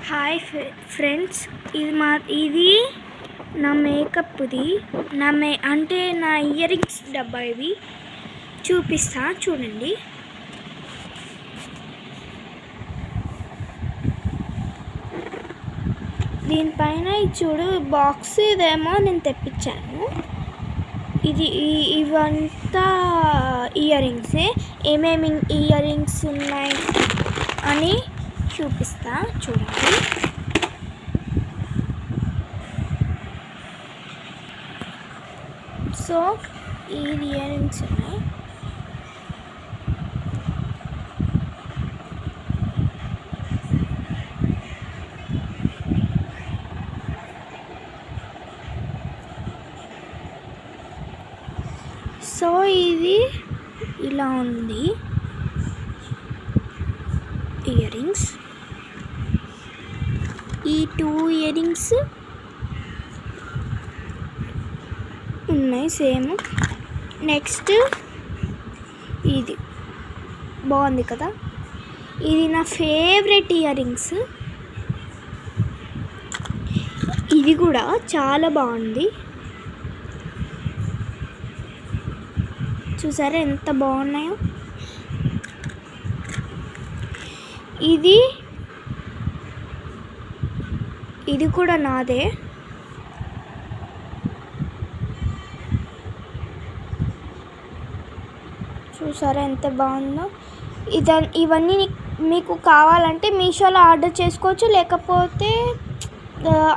Hi friends, ఇది నా మేకప్ది అంటే నా ఇయర్ రింగ్స్ డబ్బా. ఇవి చూపిస్తా చూడండి. దీనిపైన ఇది చూడు బాక్స్, ఇదేమో నేను తెప్పించాను. ఇవంతా ఇయర్ రింగ్సే. ఏమేమి ఇయర్ రింగ్స్ ఉన్నాయి అని చూపిస్తా చూడండి. సో ఈ ఇయర్ రింగ్స్ ఉన్నాయి. సో ఇది ఇలా ఉంది ఇయర్ రింగ్స్. ఈ 2 ఇయర్ రింగ్స్ ఉన్నాయి సేమ్. నెక్స్ట్ ఇది బాగుంది కదా, ఇది నా ఫేవరెట్ ఇయర్ రింగ్స్. ఇది కూడా చాలా బాగుంది. చూసారా ఎంత బాగున్నాయో. ఇది కూడా నాదే. చూసారా ఎంత బాగుందో. ఇవన్నీ మీకు కావాలంటే మీషోలో ఆర్డర్ చేసుకోవచ్చు, లేకపోతే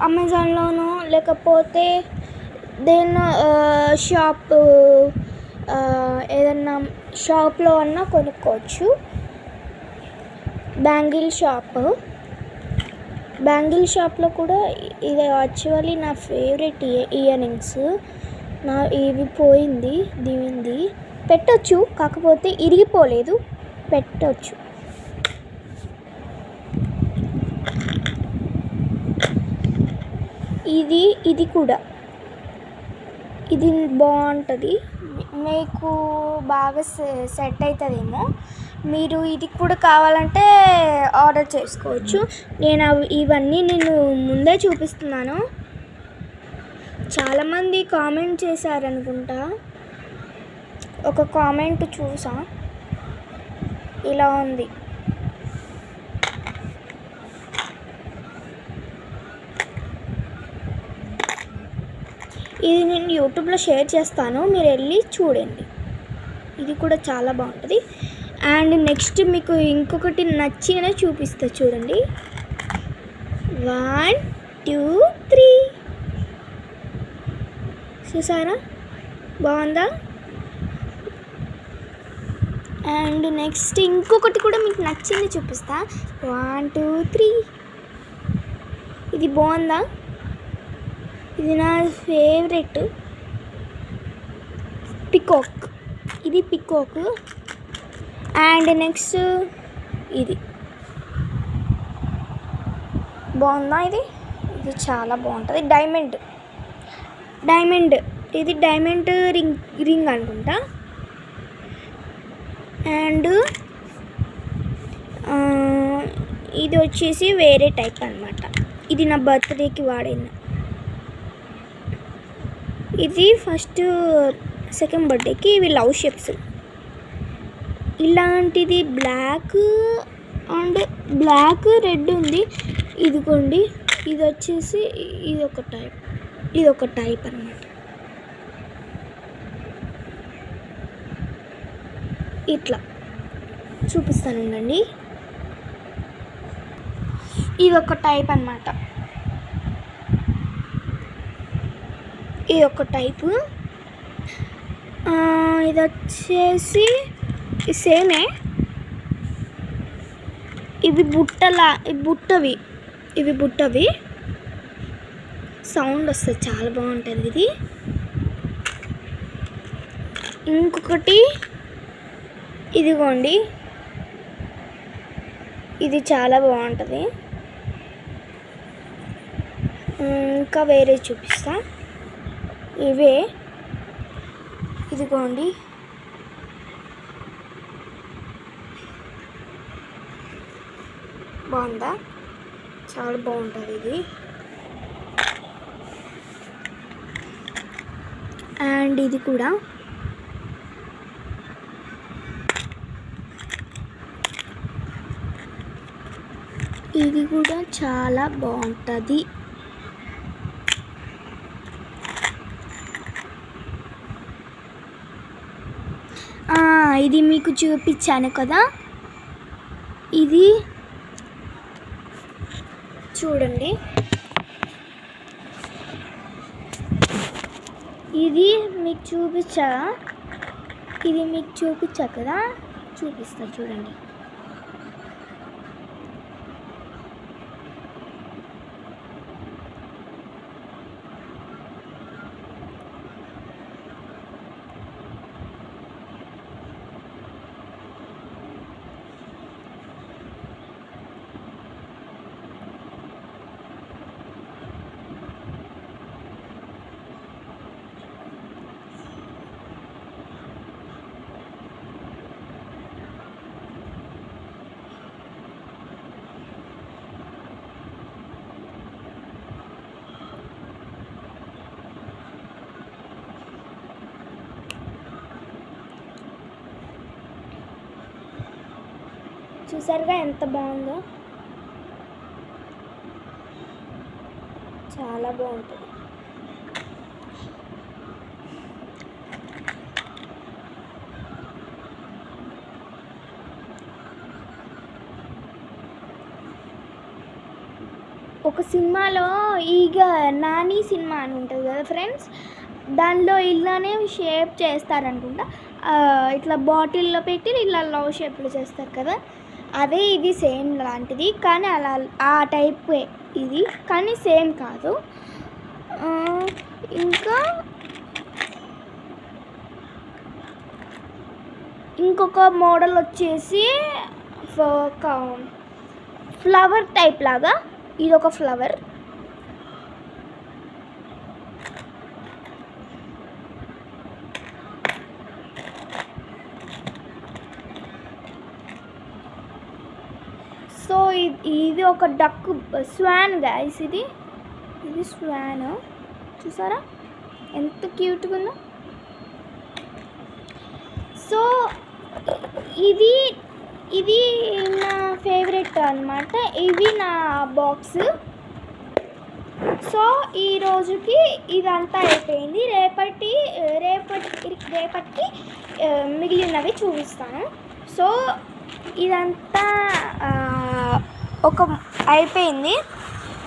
అమెజాన్లోనూ, లేకపోతే ఏదన్నా షాప్లో అన్నా కొనుక్కోవచ్చు. బ్యాంగిల్ షాప్లో కూడా ఇది యాక్చువల్లీ నా ఫేవరెట్ ఇయర్ రింగ్స్. ఇవి పోయింది, దివింది. పెట్టొచ్చు, కాకపోతే ఇరిగిపోలేదు, పెట్టొచ్చు. ఇది కూడా ఇది బాగుంటుంది, మీకు బాగా సెట్ అవుతుందేమో. మీరు ఇది కూడా కావాలంటే ఆర్డర్ చేసుకోవచ్చు. ఇవన్నీ నేను ముందే చూపిస్తున్నాను. చాలామంది కామెంట్ చేశారనుకుంటా. ఒక కామెంట్ చూసా, ఇలా ఉంది. ఇది నేను యూట్యూబ్లో షేర్ చేస్తాను, మీరు వెళ్ళి చూడండి. ఇది కూడా చాలా బాగుంటుంది. అండ్ నెక్స్ట్ మీకు ఇంకొకటి నచ్చిగానే చూపిస్తా చూడండి. 1 2 3 చూసారా బాగుందా. అండ్ నెక్స్ట్ ఇంకొకటి కూడా మీకు నచ్చింది చూపిస్తా. 1 2 3 ఇది బాగుందా. ఇది నా ఫేవరెట్ పికాక్. ఇది పికాక్. అండ్ నెక్స్ట్ ఇది బాగుందా. ఇది చాలా బాగుంటుంది. డైమండ్ ఇది డైమండ్ రింగ్ అనుకుంటా. అండ్ ఇది వచ్చేసి వేరే టైప్ అన్నమాట. ఇది నా బర్త్డేకి వాడిన. ఇది సెకండ్ బర్త్డేకి. ఇవి లవ్ షేప్స్. ఇలాంటిది బ్లాక్ రెడ్ ఉంది. ఇదిగోండి, ఇది వచ్చేసి ఇదొక టైప్ అన్నమాట. ఇట్లా చూపిస్తానండి. ఇదొక టైప్ అన్నమాట. ఇదొక టైపు. ఇది వచ్చేసి సేమే. ఇవి బుట్టవి సౌండ్ వస్తుంది, చాలా బాగుంటుంది ఇది. ఇంకొకటి ఇదిగోండి, ఇది చాలా బాగుంటుంది. ఇంకా వేరే చూపిస్తా. ఇవే ఇదిగోండి, బాగుందా. చాలా బాగుంటుంది ఇది. అండ్ ఇది కూడా చాలా బాగుంటుంది. ఇది మీకు చూపించాను కదా, ఇది చూడండి. ఇది మీకు చూపించా కదా, చూపిస్తా చూడండి. చూసారుగా ఎంత బాగుందో, చాలా బాగుంటుంది. ఒక సినిమాలో నాని సినిమా అని ఉంటుంది కదా ఫ్రెండ్స్, దానిలో ఇలానే షేప్ చేస్తారనుకుంటా. ఇట్లా బాటిల్లో పెట్టి ఇలా లవ్ షేప్లో చేస్తారు కదా, అదే ఇది సేమ్ లాంటిది. కానీ అలా ఆ టైప్ ఇది, కానీ సేమ్ కాదు. ఇంకా ఇంకొక మోడల్ వచ్చేసి ఒక ఫ్లవర్ టైప్ లాగా, ఇది ఒక ఫ్లవర్. సో ఇది ఒక డక్ స్వాన్ గైస్, ఇది స్వాన్. చూసారా ఎంత క్యూట్గా ఉందో. సో ఇది నా ఫేవరెట్ అన్నమాట. ఇవి నా బాక్స్. సో ఈరోజుకి ఇదంతా అయిపోయింది. రేపటికి మిగిలినవి చూపిస్తాను. సో ఇదంతా అయిపోయింది.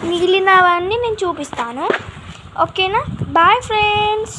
మిగిలినవన్నీ నేను చూపిస్తాను. ఓకేనా? Bye friends.